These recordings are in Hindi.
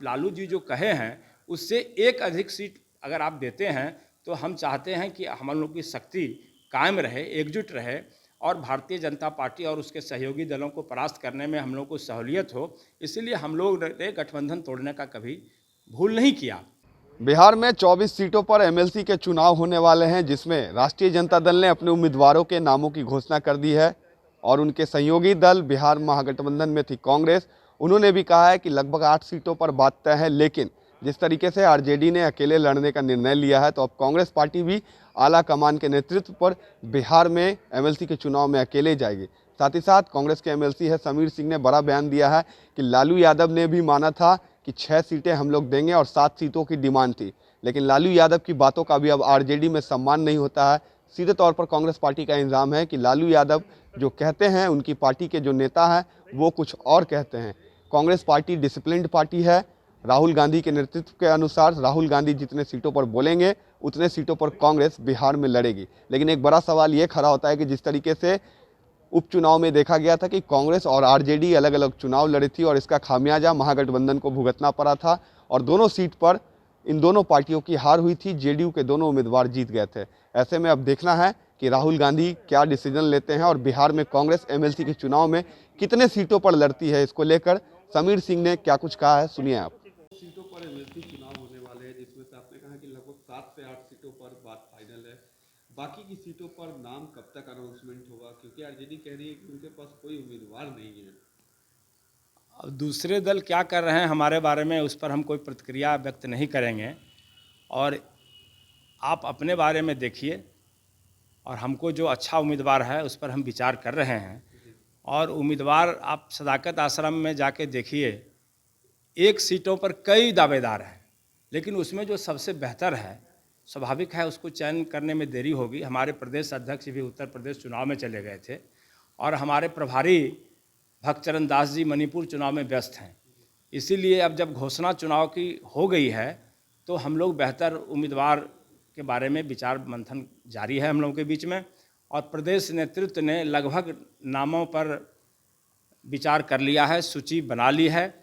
लालू जी जो कहे हैं उससे एक अधिक सीट अगर आप देते हैं तो हम चाहते हैं कि हम लोग की शक्ति कायम रहे, एकजुट रहे और भारतीय जनता पार्टी और उसके सहयोगी दलों को परास्त करने में हम लोग को सहूलियत हो। इसीलिए हम लोग ने गठबंधन तोड़ने का कभी भूल नहीं किया। बिहार में 24 सीटों पर एमएलसी के चुनाव होने वाले हैं, जिसमें राष्ट्रीय जनता दल ने अपने उम्मीदवारों के नामों की घोषणा कर दी है और उनके सहयोगी दल बिहार महागठबंधन में थी कांग्रेस, उन्होंने भी कहा है कि लगभग 8 सीटों पर बात तय है। लेकिन जिस तरीके से आरजेडी ने अकेले लड़ने का निर्णय लिया है, तो अब कांग्रेस पार्टी भी आला कमान के नेतृत्व पर बिहार में एमएलसी के चुनाव में अकेले जाएगी। साथ ही साथ कांग्रेस के एमएलसी है समीर सिंह ने बड़ा बयान दिया है कि लालू यादव ने भी माना था कि 6 सीटें हम लोग देंगे और 7 सीटों की डिमांड थी, लेकिन लालू यादव की बातों का भी अब आरजेडी में सम्मान नहीं होता है। सीधे तौर पर कांग्रेस पार्टी का इल्ज़ाम है कि लालू यादव जो कहते हैं, उनकी पार्टी के जो नेता हैं वो कुछ और कहते हैं। कांग्रेस पार्टी डिसिप्लिन्ड पार्टी है। राहुल गांधी के नेतृत्व के अनुसार राहुल गांधी जितने सीटों पर बोलेंगे उतने सीटों पर कांग्रेस बिहार में लड़ेगी। लेकिन एक बड़ा सवाल ये खड़ा होता है कि जिस तरीके से उपचुनाव में देखा गया था कि कांग्रेस और आरजेडी अलग अलग चुनाव लड़ी थी और इसका खामियाजा महागठबंधन को भुगतना पड़ा था और दोनों सीट पर इन दोनों पार्टियों की हार हुई थी। जेडीयू के दोनों उम्मीदवार जीत गए थे। ऐसे में अब देखना है कि राहुल गांधी क्या डिसीजन लेते हैं और बिहार में कांग्रेस एमएलसी के चुनाव में कितने सीटों पर लड़ती है। इसको लेकर समीर सिंह ने क्या कुछ कहा है, सुनिए आप। सीटों पर एमएलसी चुनाव होने वाले हैं, जिसमें से आपने कहा कि लगभग 7 से 8 सीटों पर बात फाइनल है। बाकी की सीटों पर नाम कब तक अनाउंसमेंट होगा, क्योंकि आरजेडी कह रही है कि उनके पास कोई उम्मीदवार नहीं है। अब दूसरे दल क्या कर रहे हैं हमारे बारे में उस पर हम कोई प्रतिक्रिया व्यक्त नहीं करेंगे और आप अपने बारे में देखिए और हमको जो अच्छा उम्मीदवार है उस पर हम विचार कर रहे हैं। और उम्मीदवार आप सदाकत आश्रम में जाके देखिए, एक सीटों पर कई दावेदार हैं, लेकिन उसमें जो सबसे बेहतर है स्वाभाविक है उसको चयन करने में देरी होगी। हमारे प्रदेश अध्यक्ष भी उत्तर प्रदेश चुनाव में चले गए थे और हमारे प्रभारी भक्तचरण दास जी मणिपुर चुनाव में व्यस्त हैं। इसीलिए अब जब घोषणा चुनाव की हो गई है तो हम लोग बेहतर उम्मीदवार के बारे में विचार मंथन जारी है हम लोगों के बीच में और प्रदेश नेतृत्व ने लगभग नामों पर विचार कर लिया है, सूची बना ली है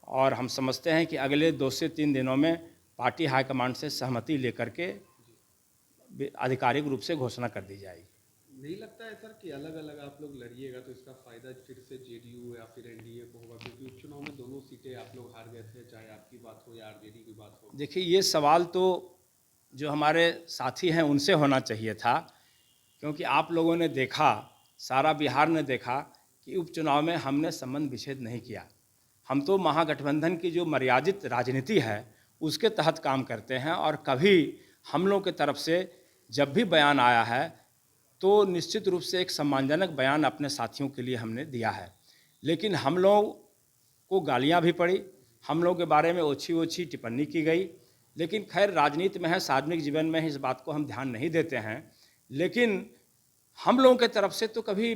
और हम समझते हैं कि अगले 2 से 3 दिनों में पार्टी हाईकमांड से सहमति लेकर के आधिकारिक रूप से घोषणा कर दी जाएगी। नहीं लगता है सर कि अलग अलग आप लोग लड़िएगा तो इसका फायदा फिर से जेडीयू या फिर एनडीए को होगा, क्योंकि उपचुनाव में दोनों सीटें आप लोग हार गए थे, चाहे आपकी बात हो या आरजेडी की बात हो। देखिए, ये सवाल तो जो हमारे साथी हैं उनसे होना चाहिए था, क्योंकि आप लोगों ने देखा, सारा बिहार ने देखा कि उपचुनाव में हमने संबंध विच्छेद नहीं किया। हम तो महागठबंधन की जो मर्यादित राजनीति है उसके तहत काम करते हैं और कभी हम लोगों की तरफ से जब भी बयान आया है तो निश्चित रूप से एक सम्मानजनक बयान अपने साथियों के लिए हमने दिया है। लेकिन हम लोग को गालियां भी पड़ी, हम लोग के बारे में ओछी ओछी टिप्पणी की गई, लेकिन खैर राजनीति में है, सार्वजनिक जीवन में है, इस बात को हम ध्यान नहीं देते हैं। लेकिन हम लोगों के तरफ से तो कभी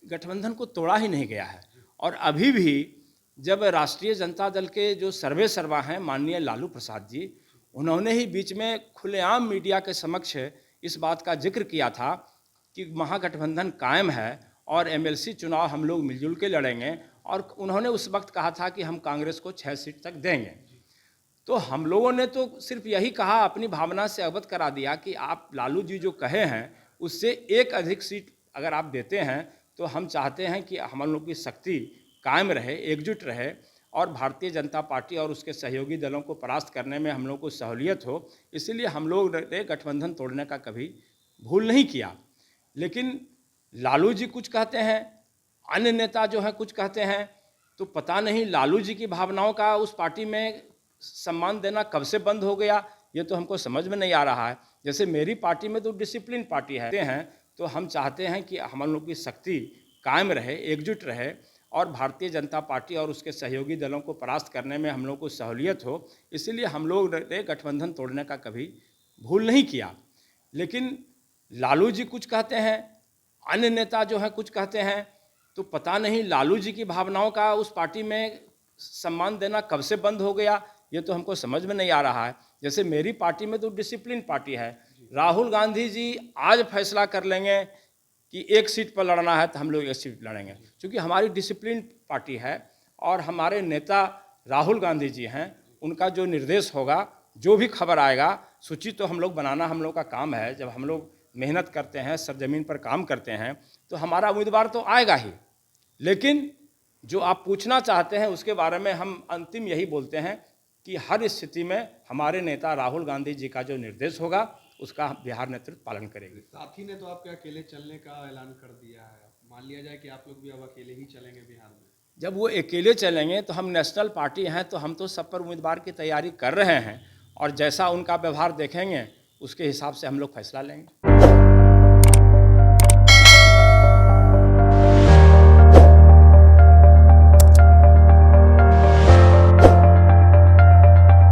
गठबंधन को तोड़ा ही नहीं गया है। और अभी भी जब राष्ट्रीय जनता दल के जो सर्वे सर्वा हैं माननीय लालू प्रसाद जी, उन्होंने ही बीच में खुलेआम मीडिया के समक्ष इस बात का जिक्र किया था कि महागठबंधन कायम है और एमएलसी चुनाव हम लोग मिलजुल के लड़ेंगे और उन्होंने उस वक्त कहा था कि हम कांग्रेस को 6 सीट तक देंगे। तो हम लोगों ने तो सिर्फ यही कहा, अपनी भावना से अवगत करा दिया कि आप लालू जी जो कहे हैं उससे एक अधिक सीट अगर आप देते हैं तो हम चाहते हैं कि हम लोग की शक्ति कायम रहे, एकजुट रहे और भारतीय जनता पार्टी और उसके सहयोगी दलों को परास्त करने में हम लोग को सहूलियत हो। इसीलिए हम लोग ने गठबंधन तोड़ने का कभी भूल नहीं किया। लेकिन लालू जी कुछ कहते हैं, अन्य नेता जो हैं कुछ कहते हैं, तो पता नहीं लालू जी की भावनाओं का उस पार्टी में सम्मान देना कब से बंद हो गया, ये तो हमको समझ में नहीं आ रहा है। जैसे मेरी पार्टी में तो डिसिप्लिन पार्टी है, तो हम चाहते हैं कि हम लोग की शक्ति कायम रहे, एकजुट रहे और भारतीय जनता पार्टी और उसके सहयोगी दलों को परास्त करने में हम लोग को सहूलियत हो। इसीलिए हम लोग ने गठबंधन तोड़ने का कभी भूल नहीं किया। लेकिन लालू जी कुछ कहते हैं, अन्य नेता जो हैं कुछ कहते हैं, तो पता नहीं लालू जी की भावनाओं का उस पार्टी में सम्मान देना कब से बंद हो गया, ये तो हमको समझ में नहीं आ रहा है। जैसे मेरी पार्टी में तो डिसिप्लिन पार्टी है, राहुल गांधी जी आज फैसला कर लेंगे कि 1 सीट पर लड़ना है तो हम लोग 1 सीट लड़ेंगे, क्योंकि हमारी डिसिप्लिन पार्टी है और हमारे नेता राहुल गांधी जी हैं, उनका जो निर्देश होगा, जो भी खबर आएगा, सूची तो हम लोग बनाना हम लोग का काम है। जब हम लोग मेहनत करते हैं, सरजमीन पर काम करते हैं, तो हमारा उम्मीदवार तो आएगा ही। लेकिन जो आप पूछना चाहते हैं उसके बारे में हम अंतिम यही बोलते हैं कि हर स्थिति में हमारे नेता राहुल गांधी जी का जो निर्देश होगा उसका बिहार नेतृत्व पालन करेगी। साथी ने तो आपके अकेले चलने का ऐलान कर दिया है, मान लिया जाए कि आप लोग भी अब अकेले ही चलेंगे बिहार में। जब वो अकेले चलेंगे तो हम नेशनल पार्टी हैं, तो हम तो सब पर उम्मीदवार की तैयारी कर रहे हैं, और जैसा उनका व्यवहार देखेंगे उसके हिसाब से हम लोग फैसला लेंगे।